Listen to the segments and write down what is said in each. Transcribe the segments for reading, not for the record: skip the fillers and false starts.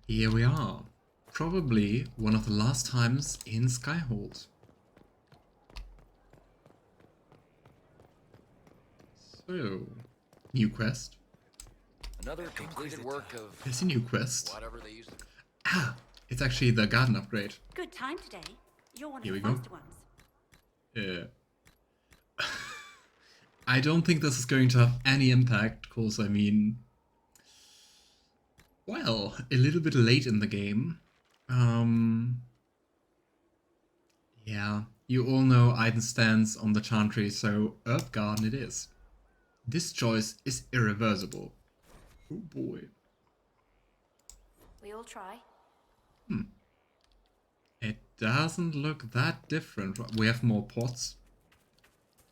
Here we are. Probably one of the last times in Skyhold. So, new quest. Another completed work of There's a new quest. whatever they used. Ah, it's actually the garden upgrade. Good time today. You're one of Here the we go. first ones. I don't think this is going to have any impact, because, I mean, well, a little bit late in the game. Yeah, you all know Aiden's stance on the Chantry, so Herb Garden it is. This choice is irreversible. Oh boy. We all try. It doesn't look that different. We have more pots.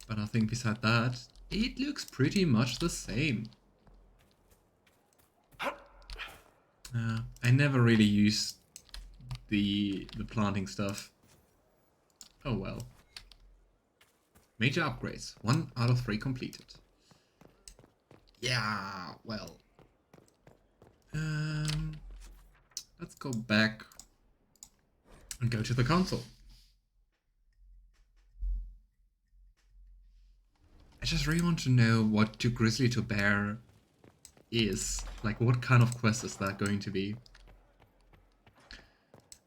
But I think beside that, it looks pretty much the same. I never really used the planting stuff. Oh well. Major upgrades. 1 out of 3 completed. Yeah, well. Let's go back and go to the console. I just really want to know what Too Grizzly to Bear is. Like, what kind of quest is that going to be?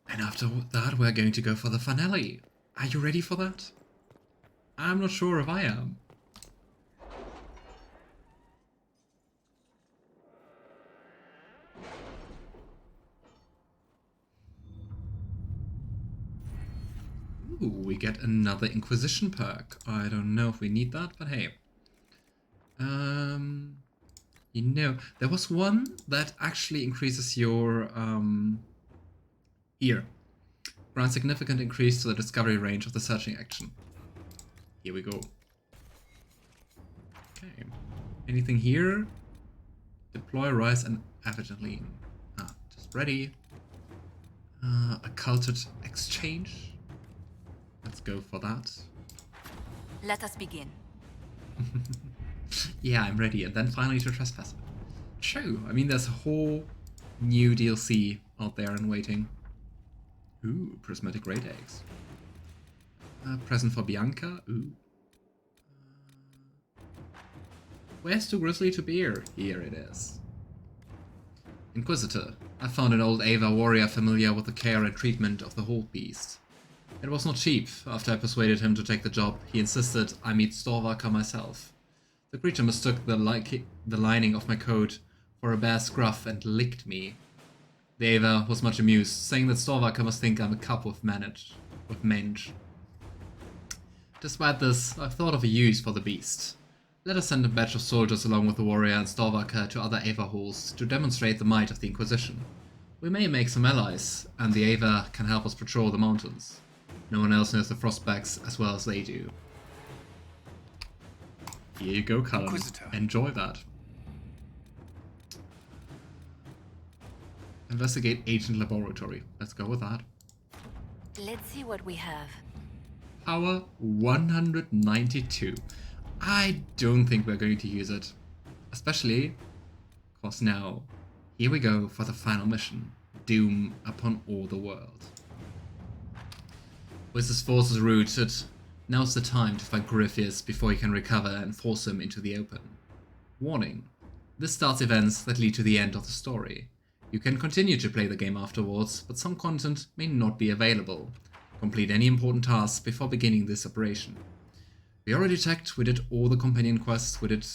And after that, we're going to go for the finale. Are you ready for that? I'm not sure if I am. Ooh, we get another Inquisition perk. I don't know if we need that, but hey. You know, there was one that actually increases your ear. Grants significant increase to the discovery range of the searching action. Here we go. Okay. Anything here? Deploy, rise, and Avagine. Ah, just ready. Occulted exchange. Let's go for that. Let us begin. Yeah, I'm ready. And then finally to Trespasser. True. I mean, there's a whole new DLC out there and waiting. Ooh, prismatic ray eggs. Present for Bianca. Ooh. Where's Too Grizzly to Bear? Here it is. Inquisitor. I found an old Ava warrior familiar with the care and treatment of the whole beast. It was not cheap. After I persuaded him to take the job, he insisted I meet Storvaker myself. The creature mistook the lining of my coat for a bear scruff and licked me. The Ava was much amused, saying that Storvaker must think I'm a cup with mange. Despite this, I've thought of a use for the beast. Let us send a batch of soldiers along with the warrior and Storvaker to other Ava halls to demonstrate the might of the Inquisition. We may make some allies, and the Ava can help us patrol the mountains. No one else knows the Frostbacks as well as they do. Here you go, Cullen. Inquisitor. Enjoy that. Investigate Agent Laboratory. Let's go with that. Let's see what we have. Power 192. I don't think we're going to use it. Especially, of course, now. Here we go for the final mission. Doom upon all the world. With his forces routed, now's the time to find Corypheus before he can recover and force him into the open. Warning. This starts events that lead to the end of the story. You can continue to play the game afterwards, but some content may not be available. Complete any important tasks before beginning this operation. We already checked, we did all the companion quests, we did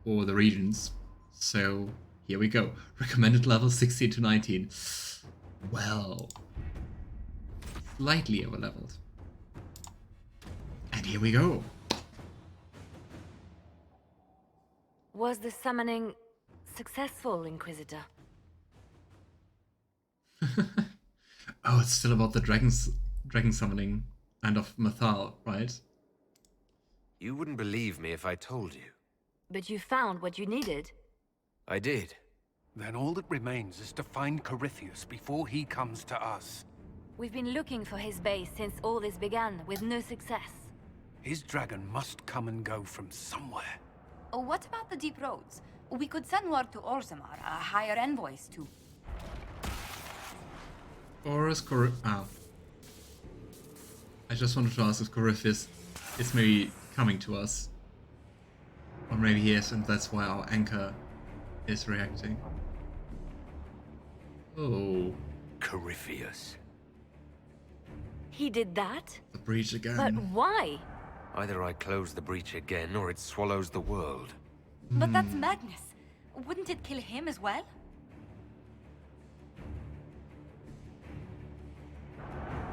all the regions. So, here we go. Recommended level 16 to 19. Well, slightly over-leveled. And here we go. Was the summoning successful, Inquisitor? Oh, it's still about the dragon summoning and of Mathal, right? You wouldn't believe me if I told you. But you found what you needed. I did. Then all that remains is to find Corypheus before he comes to us. We've been looking for his base since all this began, with no success. His dragon must come and go from somewhere. Oh, what about the deep roads? We could send word to Orzammar, hire envoys to... Or is I just wanted to ask if Corypheus is maybe coming to us. Or maybe he is, and that's why our anchor is reacting. Oh. Corypheus. He did that? The breach again. But why? Either I close the breach again, or it swallows the world. But that's madness. Wouldn't it kill him as well?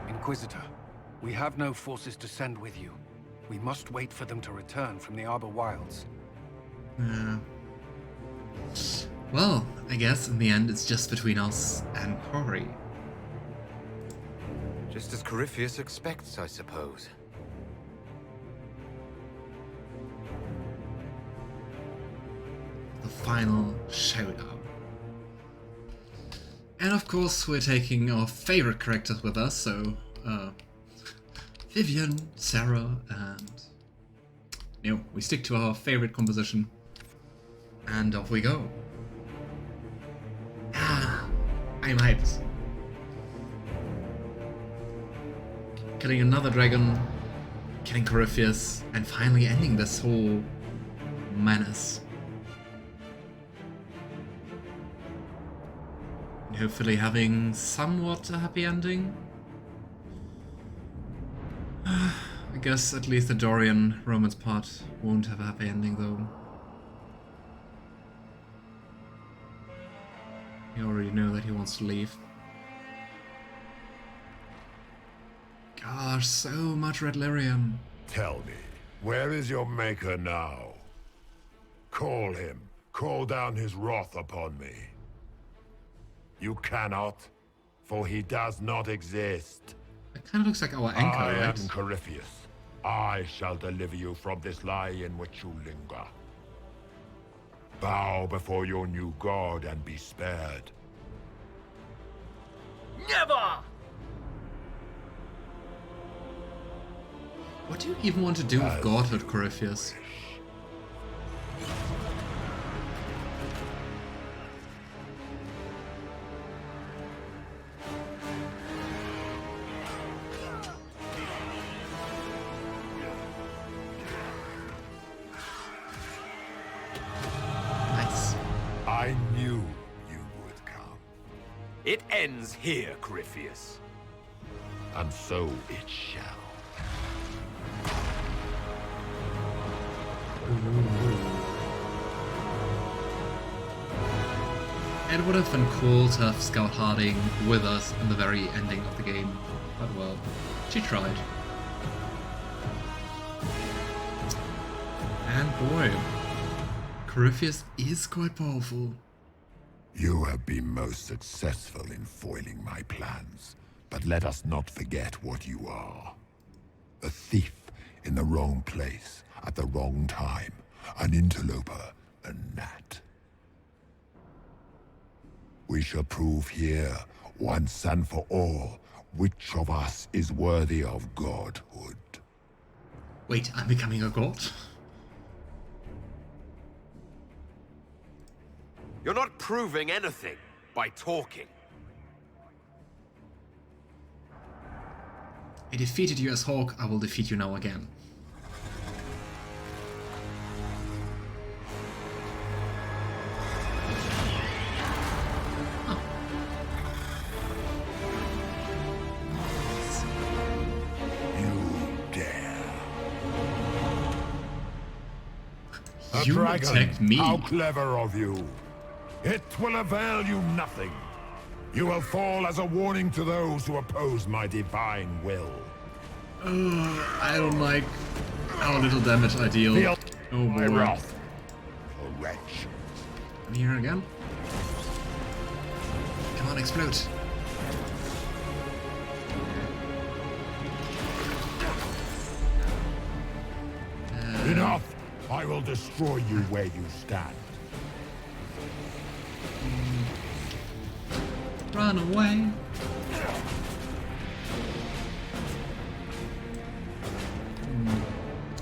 Inquisitor, we have no forces to send with you. We must wait for them to return from the Arbor Wilds. Yeah. Well, I guess in the end it's just between us and Cory. Just as Corypheus expects, I suppose. The final showdown. And of course we're taking our favorite characters with us, so Vivian, Sarah, and we stick to our favorite composition. And off we go. I'm hyped. Killing another dragon, killing Corypheus, and finally ending this whole menace. And hopefully having somewhat a happy ending. I guess at least the Dorian romance part won't have a happy ending though. You already know that he wants to leave. Gosh, so much red lyrium. Tell me, where is your maker now? Call him. Call down his wrath upon me. You cannot, for he does not exist. That kind of looks like our anchor, I right? am Corypheus. I shall deliver you from this lie in which you linger. Bow before your new god and be spared. Never! What do you even want to do with godhood, Corypheus? Nice. I knew you would come, It ends here, Corypheus. and so it shall. It would have been cool to have Scout Harding with us in the very ending of the game, but well, she tried. And boy, Corypheus is quite powerful. You have been most successful in foiling my plans, but let us not forget what you are. A thief in the wrong place, at the wrong time, an interloper, a gnat. We shall prove here, once and for all, which of us is worthy of godhood. Wait, I'm becoming a god? You're not proving anything by talking. I defeated you as Hawk, I will defeat you now again. You dare. You Dragon, attacked me. How clever of you. It will avail you nothing. You will fall as a warning to those who oppose my divine will. I don't like our little damage ideal. Feel Oh my boy. wrath, a wretch. I'm here again. Come on, explode. Enough! I will destroy you where you stand. Run away.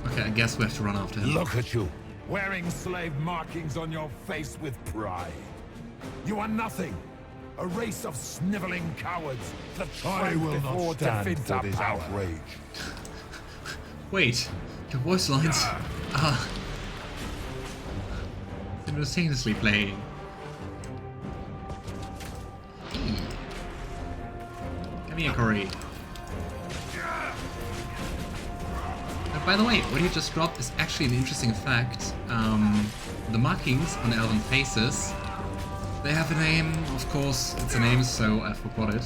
Okay, I guess we have to run after him. Look at you, wearing slave markings on your face with pride. You are nothing. A race of sniveling cowards that I tread will before not stand defeat for our this power. outrage. Wait, your voice lines are simultaneously playing. Come here, Cory. By the way, what you just dropped is actually an interesting fact. The markings on elven faces, they have a name, of course, it's a name, so I forgot it.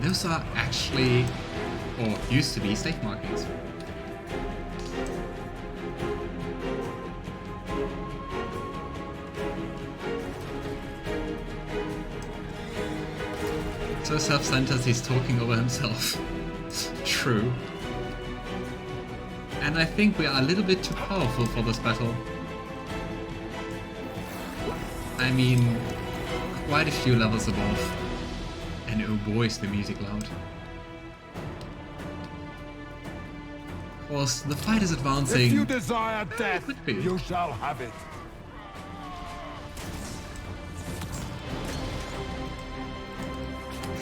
Those are actually, or used to be, stake markings. So self-centered, he's talking over himself. True. And I think we are a little bit too powerful for this battle. I mean, quite a few levels above. And oh boy, is the music loud. Of course, the fight is advancing. If you desire death, could be. you shall have it.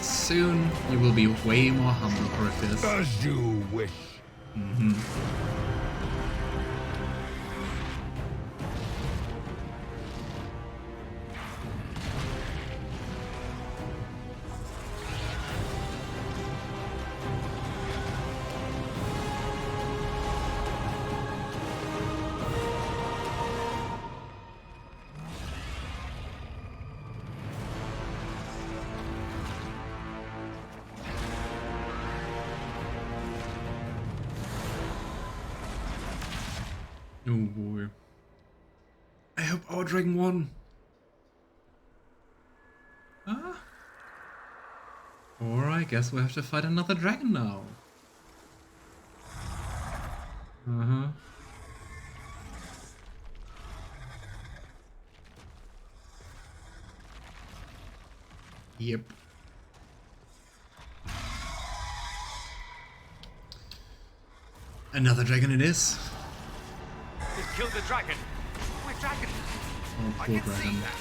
Soon, you will be way more humble, Corypheus. As you wish. Oh boy. I hope our dragon won. Ah. Or I guess we have to fight another dragon now. Uh-huh. Yep. Another dragon it is. It killed the dragon. My dragon. Oh, I poor can see dragon. that.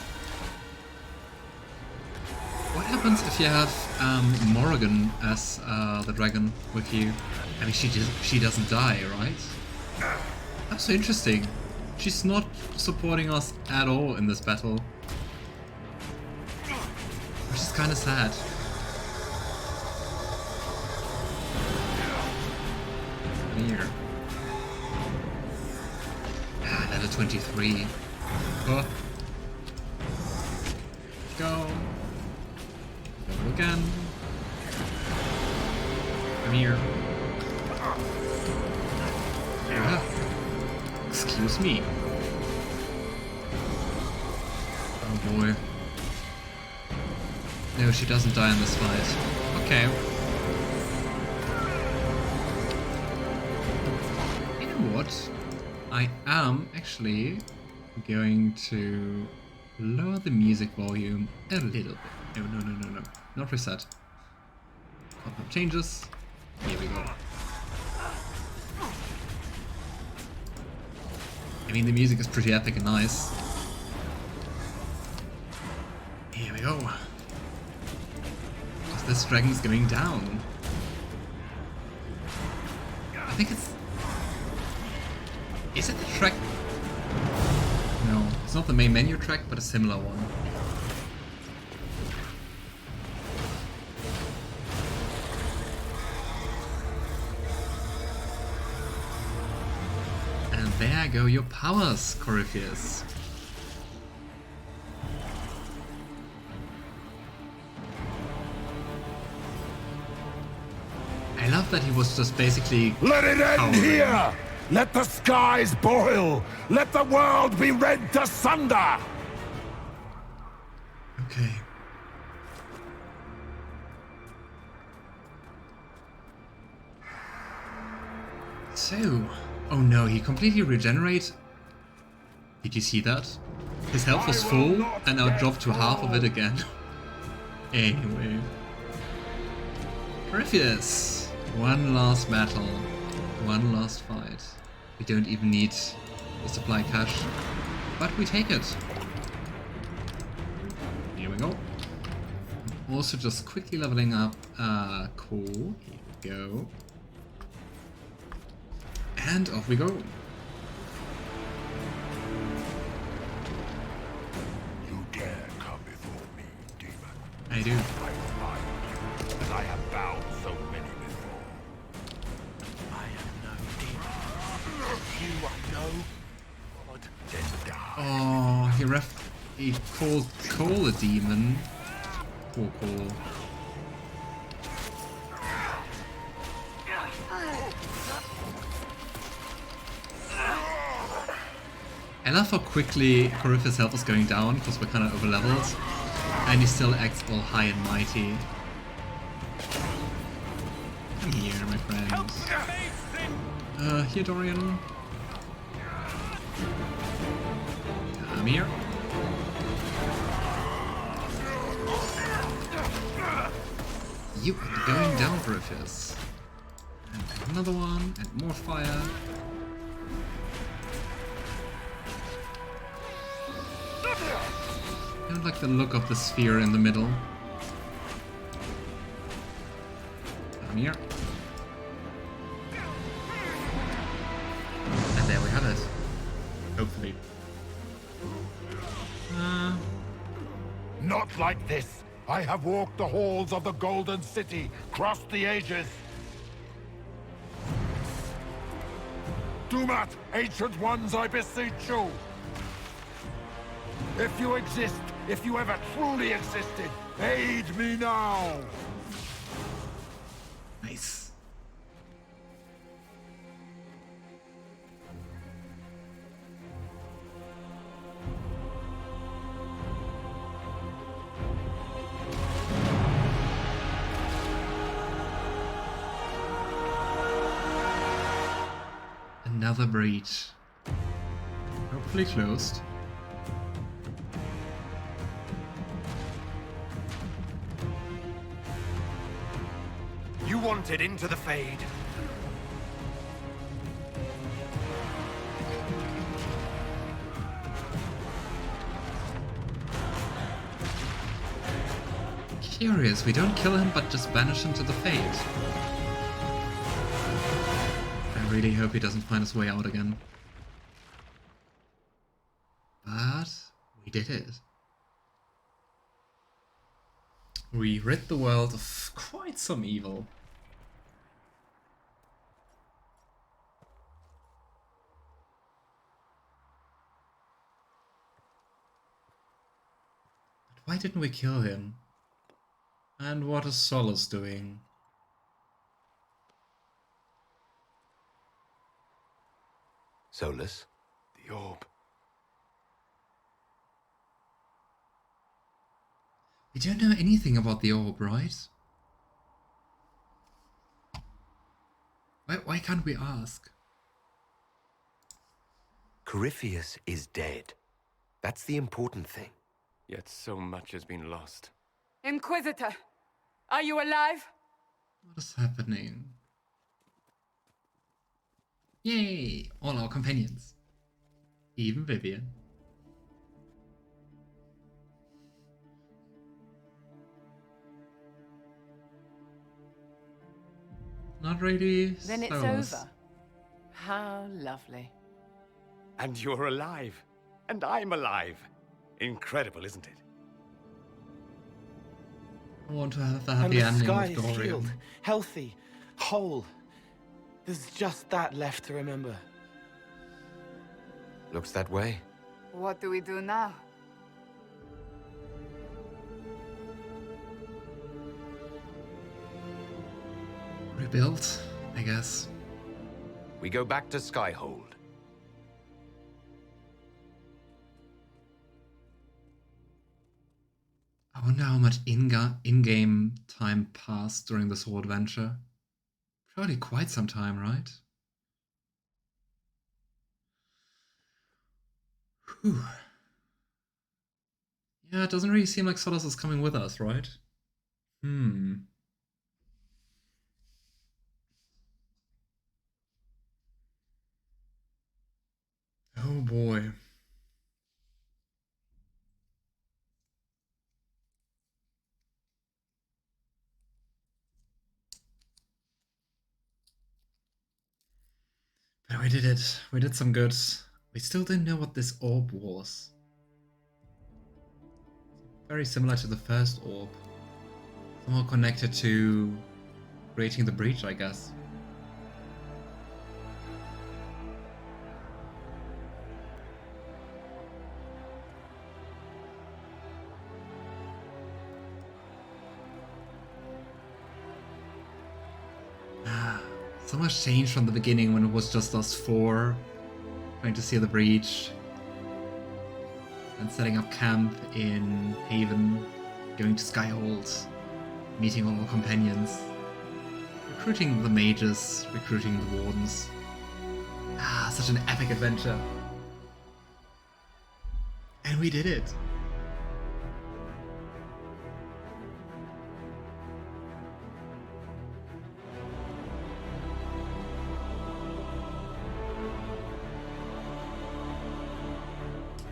What happens if you have Morrigan as the dragon with you? I mean, she doesn't die, right? That's so interesting. She's not supporting us at all in this battle. Which is kind of sad. Here. Level 23. Oh. Go. Go again. Come here. Yeah. Excuse me. Oh boy. No, she doesn't die in this fight. Okay. You know what? I am actually going to lower the music volume a little bit. No. Not reset. Confirm changes. Here we go. I mean, the music is pretty epic and nice. Here we go. This dragon's going down. I think it's... Is it the track? No, it's not the main menu track, but a similar one. And there go your powers, Corypheus. I love that he was just basically... Let it end cowering. here! Let the skies boil! Let the world be rent asunder! Okay. So... Oh no, he completely regenerates? Did you see that? His health was full and now dropped to half of it again. Anyway. Corypheus! One last battle. One last fight. We don't even need the supply cache. But we take it. Here we go. Also just quickly leveling up. Cool. Here we go. And off we go. You dare come before me, demon. I do. I find you, as I have found so many before. I am no demon. You are no god. Then die. Oh, he called Cole a demon. Poor Cole. I love how quickly Corypheus' health is going down because we're kind of over leveled, and he still acts all high and mighty. Come here, my friend. Here, Dorian. Come here. You are going down, Corypheus. And another one, and more fire. I don't like the look of the sphere in the middle. Come here. And there we have it. Hopefully. Not like this. I have walked the halls of the Golden City, crossed the ages. Do not, ancient ones, I beseech you. If you exist, if you ever truly existed, aid me now. Nice. Another breach. Hopefully closed. You wanted into the Fade. Curious, we don't kill him but just banish him to the Fade. I really hope he doesn't find his way out again. But we did it. We rid the world of quite some evil. But why didn't we kill him? And what is Solus doing? Solus? The orb. We don't know anything about the orb, right? Why can't we ask? Corypheus is dead. That's the important thing. Yet so much has been lost. Inquisitor, are you alive? What is happening? Yay! All our companions. Even Vivian. Not really. Then it's Solus. over. How lovely. And you're alive. And I'm alive. Incredible, isn't it? I want to have a And happy the ending sky with is Dorian. healed, healthy, whole. There's just that left to remember. Looks that way. What do we do now? Rebuilt, I guess. We go back to Skyhold. I wonder how much in-game time passed during this whole adventure. Probably quite some time, right? Whew. Yeah, it doesn't really seem like Solus is coming with us, right? Oh boy. But we did it. We did some good. We still didn't know what this orb was. Very similar to the first orb. Somehow connected to creating the breach, I guess. So much changed from the beginning when it was just us four trying to seal the breach and setting up camp in Haven, going to Skyhold, meeting all our companions, recruiting the mages, recruiting the wardens. Such an epic adventure. And we did it.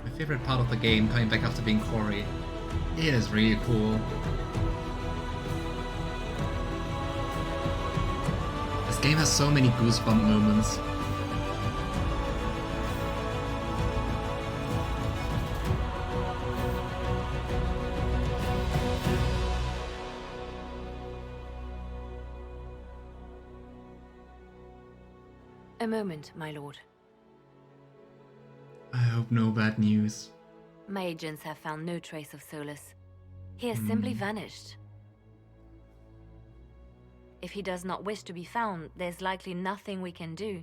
My favorite part of the game, coming back after being Cory. It is really cool. This game has so many goosebump moments. A moment, my lord. I hope no bad news. My agents have found no trace of Solus. He has simply vanished. If he does not wish to be found, there's likely nothing we can do.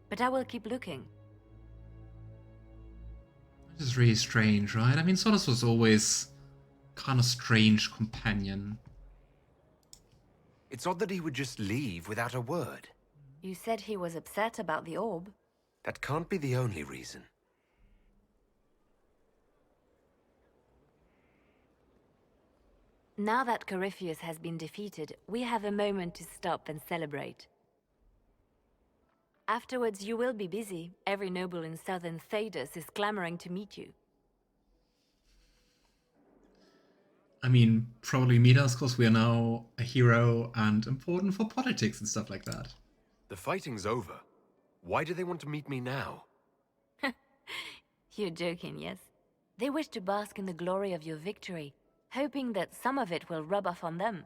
But I will keep looking. This is really strange, right? I mean, Solus was always kind of strange companion. It's odd that he would just leave without a word. You said he was upset about the orb. That can't be the only reason. Now that Corypheus has been defeated, we have a moment to stop and celebrate. Afterwards, you will be busy. Every noble in southern Thedas is clamoring to meet you. I mean, probably meet us because we are now a hero and important for politics and stuff like that. The fighting's over. Why do they want to meet me now? You're joking, yes? They wish to bask in the glory of your victory, hoping that some of it will rub off on them.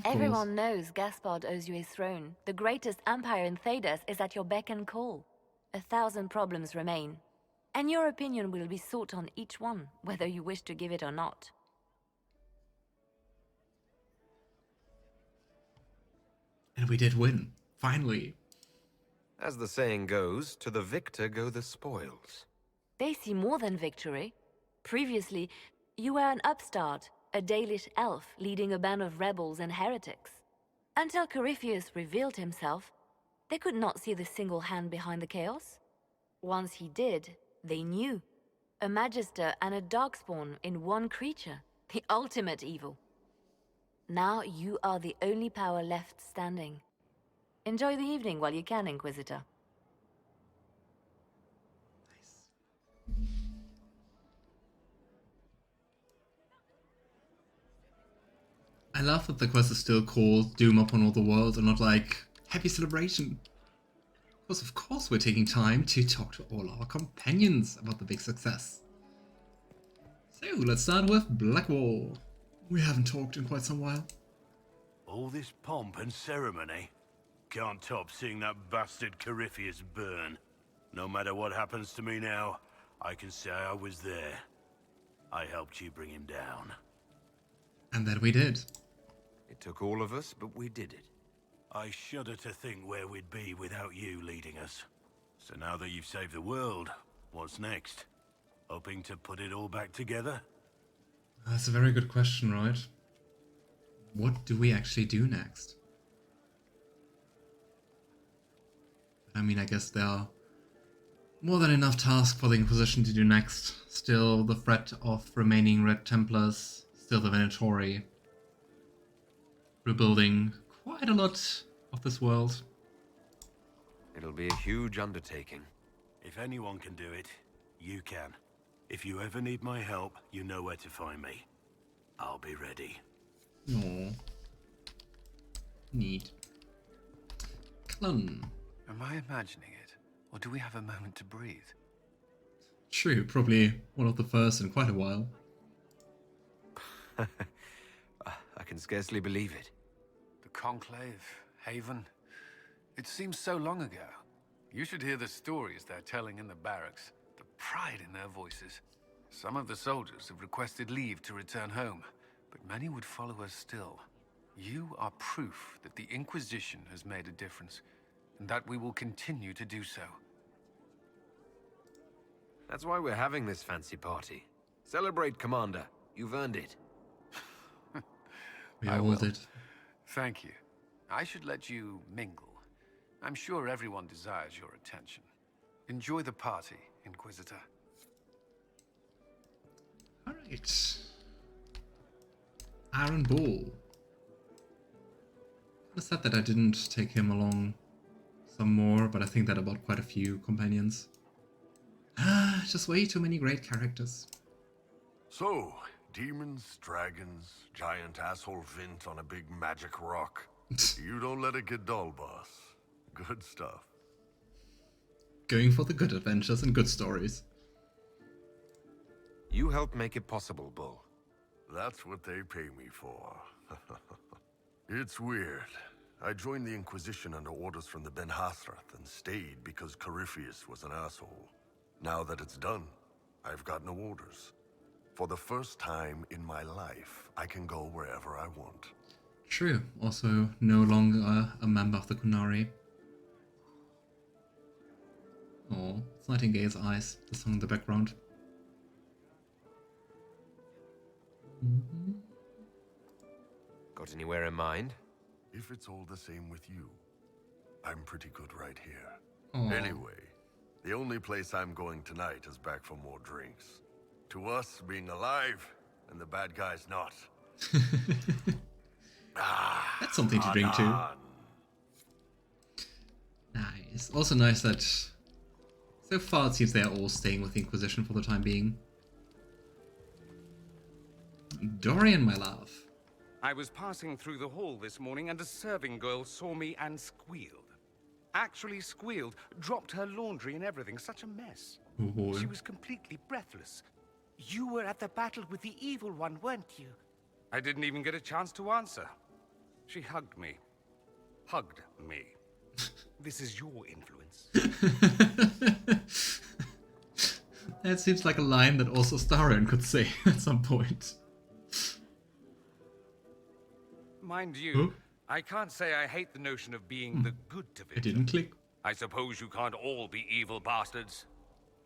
Everyone knows Gaspard owes you a throne. The greatest empire in Thedas is at your beck and call. 1,000 problems remain, and your opinion will be sought on each one, whether you wish to give it or not. And we did win, finally. As the saying goes, to the victor go the spoils. They see more than victory. Previously, you were an upstart, a Dalish elf leading a band of rebels and heretics. Until Corypheus revealed himself, they could not see the single hand behind the chaos. Once he did, they knew. A Magister and a Darkspawn in one creature, the ultimate evil. Now you are the only power left standing. Enjoy the evening while you can, Inquisitor. I love that the quest is still called Doom Upon All the World and not like Happy Celebration. Because of course we're taking time to talk to all our companions about the big success. So let's start with Blackwall. We haven't talked in quite some while. All this pomp and ceremony? Can't top seeing that bastard Corypheus burn. No matter what happens to me now, I can say I was there. I helped you bring him down. And that we did. It took all of us, but we did it. I shudder to think where we'd be without you leading us. So now that you've saved the world, what's next? Hoping to put it all back together? That's a very good question, right? What do we actually do next? I mean, I guess there are more than enough tasks for the Inquisition to do next. Still the threat of remaining Red Templars, still the Venatori. Rebuilding quite a lot of this world. It'll be a huge undertaking. If anyone can do it, you can. If you ever need my help, you know where to find me. I'll be ready. Aww. Neat. Clun. Am I imagining it? Or do we have a moment to breathe? True, probably one of the first in quite a while. I can scarcely believe it. The Conclave, Haven. It seems so long ago. You should hear the stories they're telling in the barracks. The pride in their voices. Some of the soldiers have requested leave to return home, but many would follow us still. You are proof that the Inquisition has made a difference, and that we will continue to do so. That's why we're having this fancy party. Celebrate, Commander. You've earned it. We I all will. did. Thank you. I should let you mingle. I'm sure everyone desires your attention. Enjoy the party, Inquisitor. Alright. Aaron Ball. I said that I didn't take him along some more, but I think that about quite a few companions. Just way too many great characters. So, demons, dragons, giant asshole Vint on a big magic rock. You don't let it get dull, boss. Good stuff. Going for the good adventures and good stories. You helped make it possible, Bull. That's what they pay me for. It's weird. I joined the Inquisition under orders from the Ben Hathrath and stayed because Corypheus was an asshole. Now that it's done, I've got no orders. For the first time in my life, I can go wherever I want. True. Also, no longer a member of the Kunari. Oh, it's Nightingale's Eyes, the song in the background. Got anywhere in mind? If it's all the same with you, I'm pretty good right here. Aw. Anyway, the only place I'm going tonight is back for more drinks. To us, being alive, and the bad guys not. That's something to drink to. Nice. Also nice that so far it seems they are all staying with the Inquisition for the time being. Dorian, my love. I was passing through the hall this morning and a serving girl saw me and squealed. Actually squealed, dropped her laundry and everything, such a mess. Oh boy. She was completely breathless. You were at the battle with the evil one, weren't you? I didn't even get a chance to answer. She hugged me. Hugged me. This is your influence. That seems like a line that also Starion could say at some point. Mind you, Huh? I can't say I hate the notion of being the good to It didn't click. I suppose you can't all be evil bastards.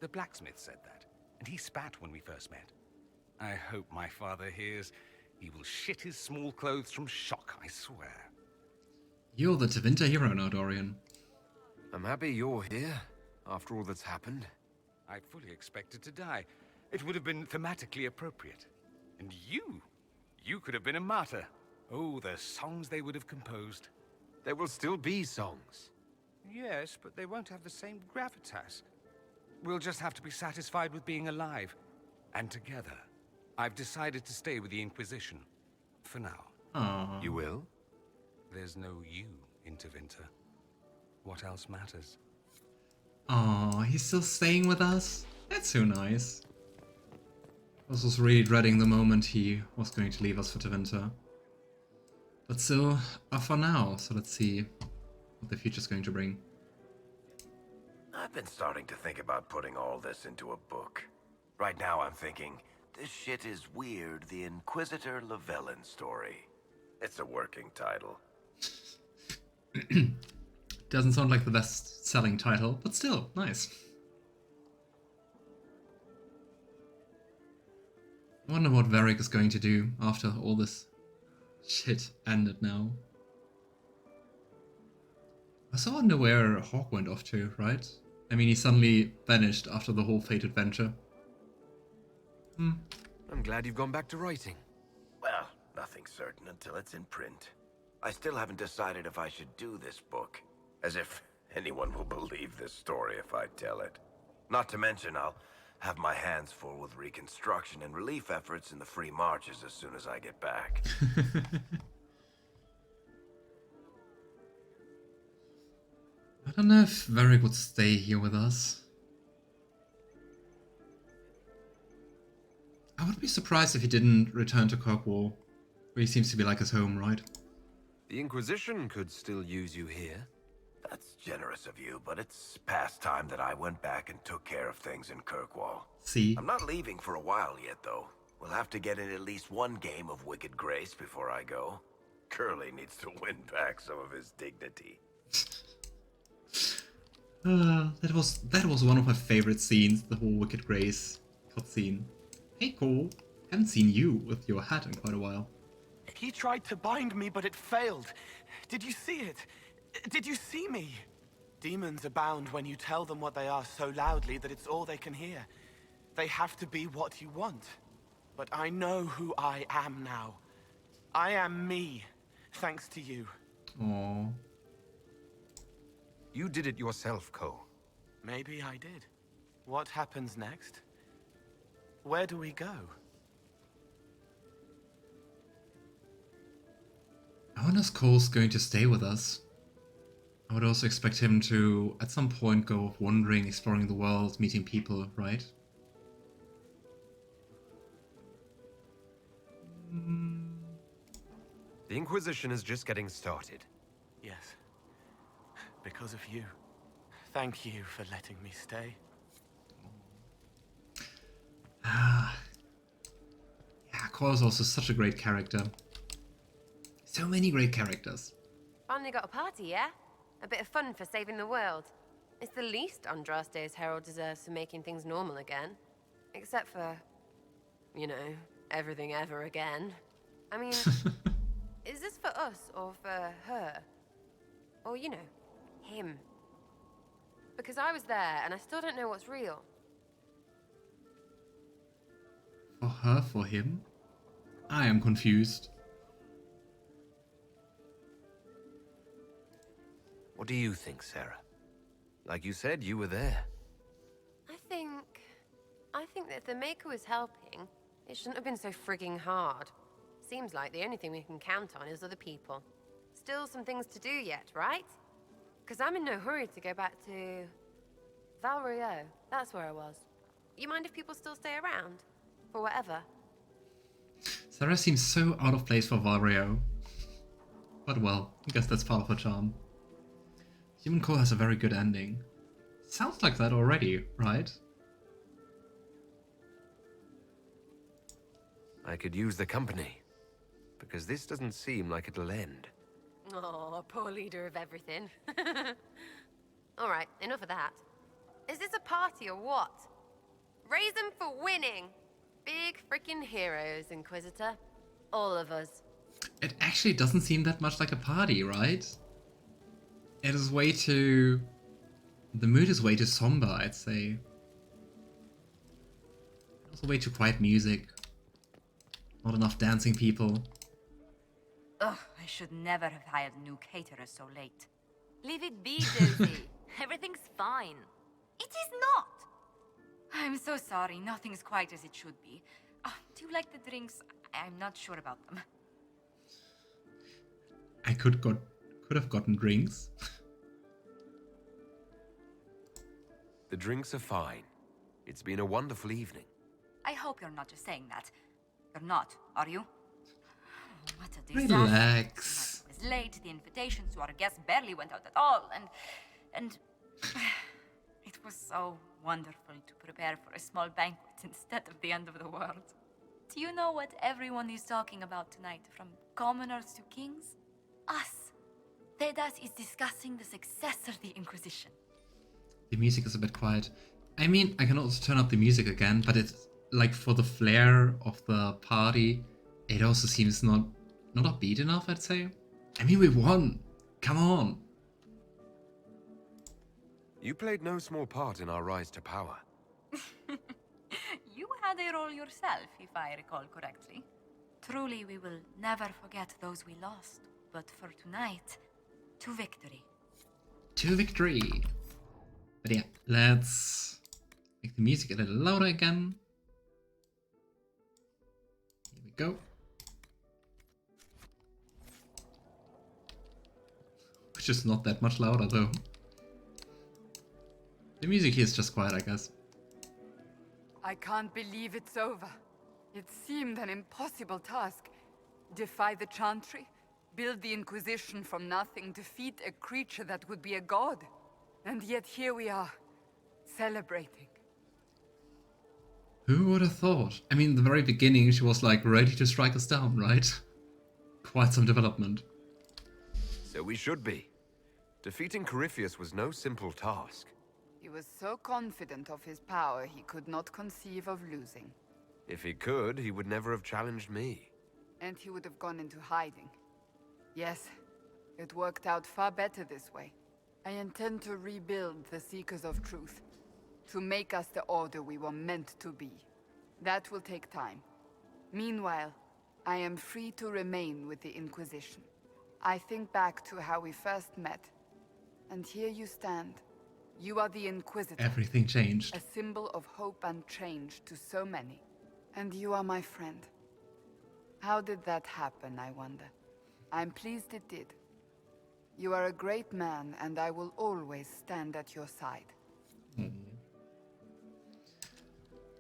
The blacksmith said that, and he spat when we first met. I hope my father hears. He will shit his small clothes from shock, I swear. You're the Tevinter hero now, Dorian. I'm happy you're here, after all that's happened. I fully expected to die. It would have been thematically appropriate. And you could have been a martyr. Oh, the songs they would have composed. There will still be songs. Yes, but they won't have the same gravitas. We'll just have to be satisfied with being alive. And together. I've decided to stay with the Inquisition. For now. Aww. You will? There's no you in Tevinter. What else matters? Aww, he's still staying with us? That's so nice. I was really dreading the moment he was going to leave us for Tevinter. But still, for now, so let's see what the future's going to bring. I've been starting to think about putting all this into a book. Right now I'm thinking, this shit is weird, the Inquisitor Llewellyn story. It's a working title. Doesn't sound like the best-selling title, but still, nice. I wonder what Varric is going to do after all this shit ended now. I also wonder where Hawk went off to, right? I mean, he suddenly vanished after the whole Fate adventure. I'm glad you've gone back to writing. Well, nothing's certain until it's in print. I still haven't decided if I should do this book. As if anyone will believe this story if I tell it. Not to mention, I'll have my hands full with reconstruction and relief efforts in the free marches as soon as I get back. don't know if Varric would stay here with us. I would be surprised if he didn't return to Kirkwall, where he seems to be like his home, right? The Inquisition could still use you here. That's generous of you, but it's past time that I went back and took care of things in Kirkwall. See? I'm not leaving for a while yet, though. We'll have to get in at least one game of Wicked Grace before I go. Curly needs to win back some of his dignity. That was one of my favorite scenes, the whole Wicked Grace cutscene. Hey Cole, haven't seen you with your hat in quite a while. He tried to bind me, but it failed. Did you see it? Did you see me? Demons abound when you tell them what they are so loudly that it's all they can hear. They have to be what you want. But I know who I am now. I am me, thanks to you. Aww. You did it yourself, Cole. Maybe I did. What happens next? Where do we go? I wonder if Cole's going to stay with us. I would also expect him to, at some point, go off wandering, exploring the world, meeting people, right? The Inquisition is just getting started. Yes. Because of you. Thank you for letting me stay. Yeah, Cole is also such a great character. So many great characters. Finally got a party, yeah? A bit of fun for saving the world. It's the least Andraste's Herald deserves for making things normal again. Except for, you know, everything ever again. I mean, is this for us or for her? Or, you know, him? Because I was there and I still don't know what's real. For her, for him? I am confused. What do you think, Sarah? Like you said, you were there. I think that if the Maker was helping, it shouldn't have been so frigging hard. Seems like the only thing we can count on is other people. Still some things to do yet, right? Because I'm in no hurry to go back to... Valrio. That's where I was. You mind if people still stay around? For whatever? Sarah seems so out of place for Valrio. But well, I guess that's part of her charm. Human Core has a very good ending. Sounds like that already, right? I could use the company. Because this doesn't seem like it'll end. Oh, poor leader of everything. Alright, enough of that. Is this a party or what? Raise them for winning! Big freaking heroes, Inquisitor. All of us. It actually doesn't seem that much like a party, right? It is way too... The mood is way too somber, I'd say. Also way too quiet music. Not enough dancing people. Ugh, I should never have hired new caterers so late. Leave it be, Josie. Everything's fine. It is not! I'm so sorry, nothing's quite as it should be. Do you like the drinks? I'm not sure about them. I could have gotten drinks. The drinks are fine. It's been a wonderful evening. I hope you're not just saying that. You're not, are you? Oh, what a disaster. Relax. It was late, the invitations to our guests barely went out at all, and... It was so wonderful to prepare for a small banquet instead of the end of the world. Do you know what everyone is talking about tonight, from commoners to kings? Us. Thedas is discussing the success of the Inquisition. The music is a bit quiet. I mean, I can also turn up the music again, but it's like for the flair of the party, it also seems not upbeat enough, I'd say. I mean, we won. Come on. You played no small part in our rise to power. You had a role yourself, if I recall correctly. Truly, we will never forget those we lost. But for tonight, to victory. To victory. But yeah, let's make the music a little louder again. Here we go. Which is not that much louder though. The music here is just quiet, I guess. I can't believe it's over. It seemed an impossible task. Defy the Chantry, build the Inquisition from nothing, defeat a creature that would be a god. And yet here we are, celebrating. Who would have thought? I mean, in the very beginning, she was like ready to strike us down, right? Quite some development. So we should be. Defeating Corypheus was no simple task. He was so confident of his power, he could not conceive of losing. If he could, he would never have challenged me. And he would have gone into hiding. Yes, it worked out far better this way. I intend to rebuild the Seekers of Truth, to make us the order we were meant to be. That will take time. Meanwhile, I am free to remain with the Inquisition. I think back to how we first met, and here you stand. You are the Inquisitor. Everything changed. A symbol of hope and change to so many. And you are my friend. How did that happen, I wonder? I'm pleased it did. You are a great man, and I will always stand at your side. It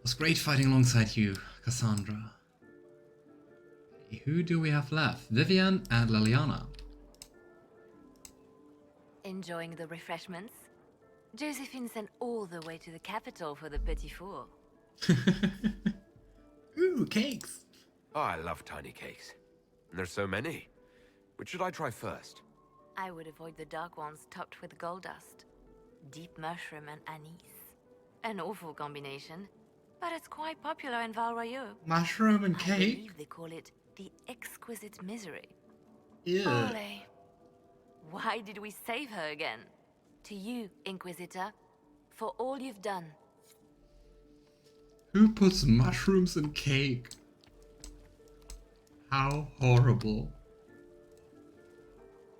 was great fighting alongside you, Cassandra. Who do we have left? Vivian and Liliana. Enjoying the refreshments? Josephine sent all the way to the capital for the petit four. Ooh, cakes! Oh, I love tiny cakes. And there's so many. Which should I try first? I would avoid the dark ones topped with gold dust. Deep mushroom and anise. An awful combination, but it's quite popular in Val Royeaux. Mushroom and I cake? believe they call it the exquisite misery. Yeah. Ole. Why did we save her again? To you, Inquisitor, for all you've done. Who puts mushrooms in cake? How horrible.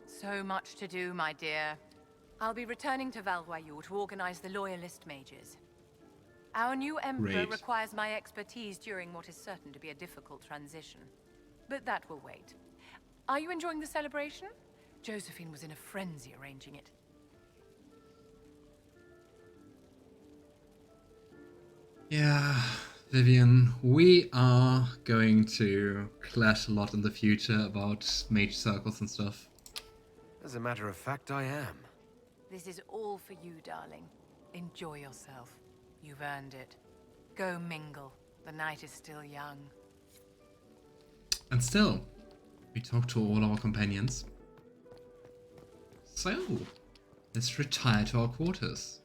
So much to do, my dear. I'll be returning to Val Royeaux to organize the Loyalist Mages. Our new Emperor Great. requires my expertise during what is certain to be a difficult transition. But that will wait. Are you enjoying the celebration? Josephine was in a frenzy arranging it. Yeah, Vivian, we are going to clash a lot in the future about mage circles and stuff. As a matter of fact, I am. This is all for you, darling. Enjoy yourself. You've earned it. Go mingle. The night is still young. And still, we talk to all our companions. So, let's retire to our quarters.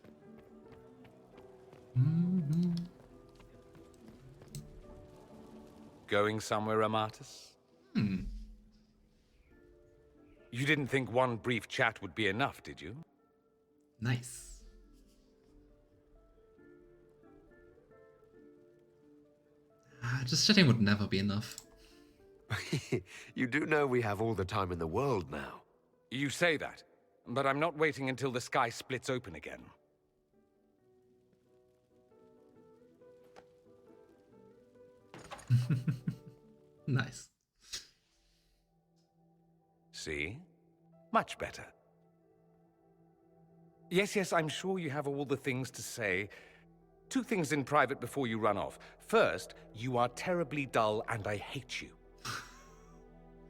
Going somewhere, Amatus? Hmm. You didn't think one brief chat would be enough, did you? Nice. Just chatting would never be enough. You do know we have all the time in the world now. You say that, but I'm not waiting until the sky splits open again. Nice. See? Much better. Yes, I'm sure you have all the things to say. 2 things in private before you run off. First, you are terribly dull and I hate you.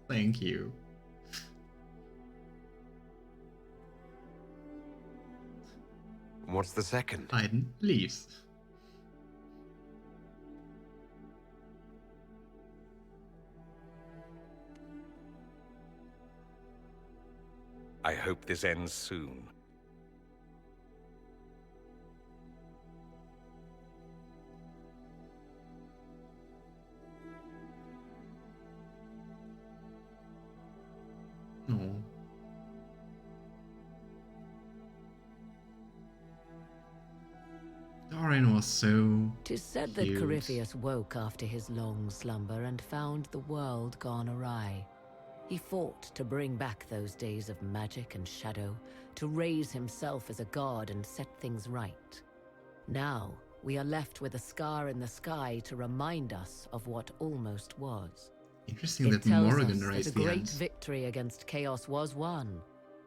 Thank you. What's the second? Aiden leaves. I hope this ends soon. No. Dorian was so 'Tis said that cute. Corypheus woke after his long slumber and found the world gone awry. He fought to bring back those days of magic and shadow, to raise himself as a god and set things right. Now, we are left with a scar in the sky to remind us of what almost was. Interesting It that tells Morrigan us that narrates a the great end. victory against chaos was won,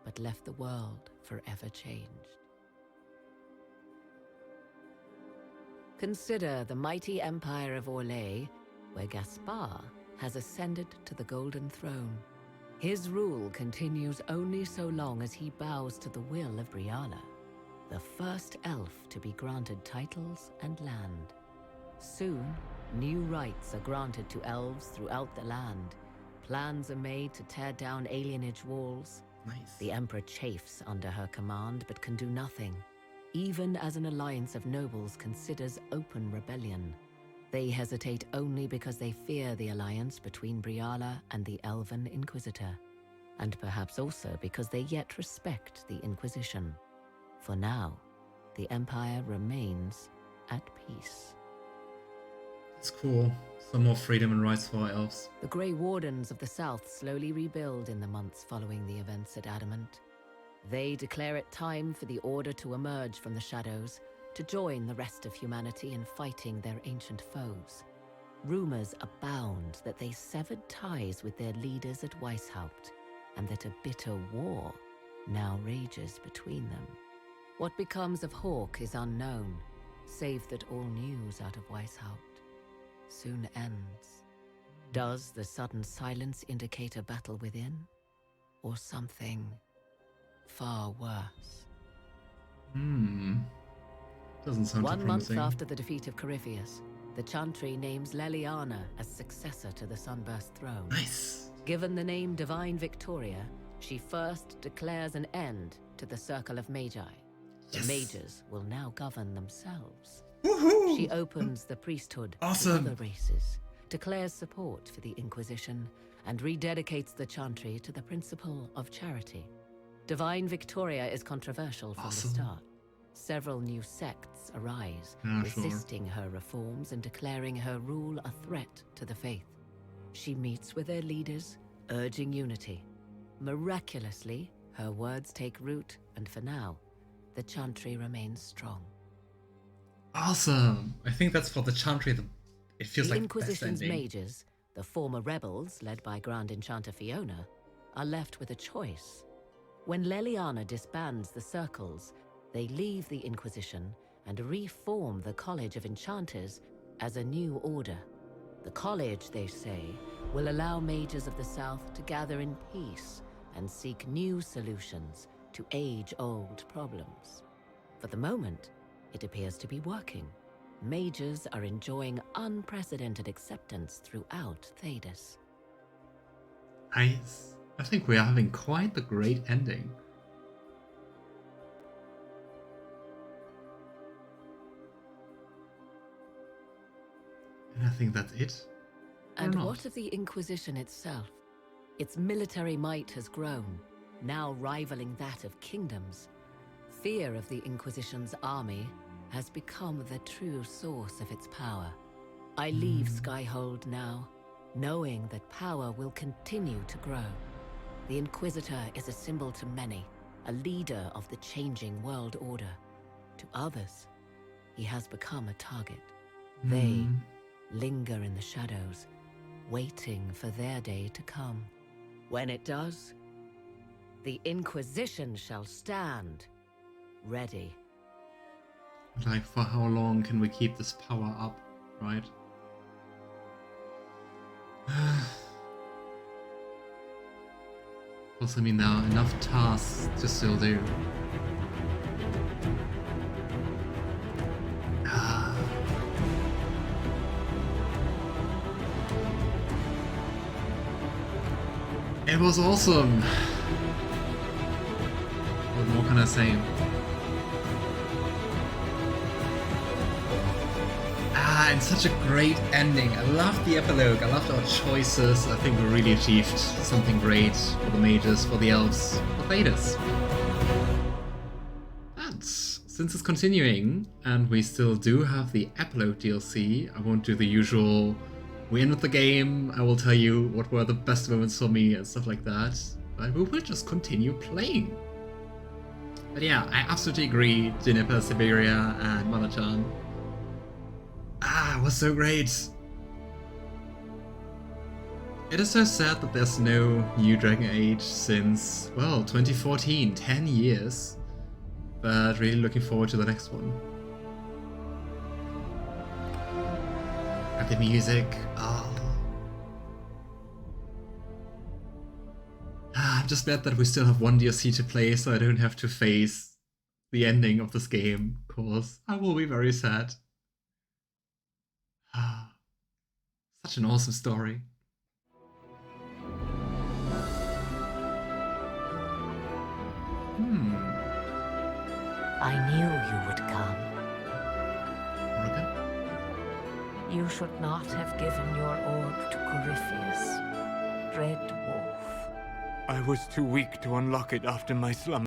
but left the world forever changed. Consider the mighty empire of Orlais, where Gaspar has ascended to the Golden Throne. His rule continues only so long as he bows to the will of Briala, the first elf to be granted titles and land. Soon, new rights are granted to elves throughout the land. Plans are made to tear down alienage walls. Nice. The Emperor chafes under her command but can do nothing, even as an alliance of nobles considers open rebellion. They hesitate only because they fear the alliance between Briala and the Elven Inquisitor, and perhaps also because they yet respect the Inquisition. For now, the Empire remains at peace. It's cool. Some more freedom and rights for our elves. The Grey Wardens of the South slowly rebuild in the months following the events at Adamant. They declare it time for the Order to emerge from the shadows, to join the rest of humanity in fighting their ancient foes. Rumors abound that they severed ties with their leaders at Weishaupt, and that a bitter war now rages between them. What becomes of Hawk is unknown, save that all news out of Weishaupt soon ends. Does the sudden silence indicate a battle within, or something far worse? Doesn't sound too One promising. month after the defeat of Corypheus, the Chantry names Leliana as successor to the Sunburst throne. Nice. Given the name Divine Victoria, she first declares an end to the Circle of Magi. Yes. The mages will now govern themselves. Woohoo! She opens the priesthood Awesome. to other races, declares support for the Inquisition, and rededicates the Chantry to the principle of charity. Divine Victoria is controversial from the start. Several new sects arise, resisting her reforms and declaring her rule a threat to the faith. She meets with their leaders, urging unity. Miraculously, her words take root, and for now, the Chantry remains strong. Awesome! I think that's for the Chantry. It feels The like Inquisition's the best ending. mages, the former rebels led by Grand Enchanter Fiona, are left with a choice. When Leliana disbands the circles, they leave the Inquisition and reform the College of Enchanters as a new order. The college, they say, will allow mages of the South to gather in peace and seek new solutions to age-old problems. For the moment, it appears to be working. Mages are enjoying unprecedented acceptance throughout Thedas. Nice. I think we are having quite the great ending. And I think that's it. And what of the Inquisition itself? Its military might has grown, now rivaling that of kingdoms. Fear of the Inquisition's army has become the true source of its power. I leave Skyhold now, knowing that power will continue to grow. The Inquisitor is a symbol to many, a leader of the changing world order. To others, he has become a target. They linger in the shadows, waiting for their day to come. When it does, the Inquisition shall stand, ready. Like, for how long can we keep this power up, right? Plus, I mean, there are enough tasks to still do. It was awesome! What more can I say? And such a great ending. I loved the epilogue, I loved our choices. I think we really achieved something great for the mages, for the elves, for Thedas. And since it's continuing, and we still do have the epilogue DLC, I won't do the usual, we ended the game, I will tell you what were the best moments for me and stuff like that, but we will just continue playing. But yeah, I absolutely agree, Juniper, Siberia, and Mana-chan. It was so great! It is so sad that there's no new Dragon Age since, well, 2014, 10 years. But really looking forward to the next one. And the music. Oh. I'm just glad that we still have one DLC to play, so I don't have to face the ending of this game, of course. I will be very sad. Such an awesome story. I knew you would come. Morgan? You should not have given your orb to Corypheus, Red Wolf. I was too weak to unlock it after my slumber.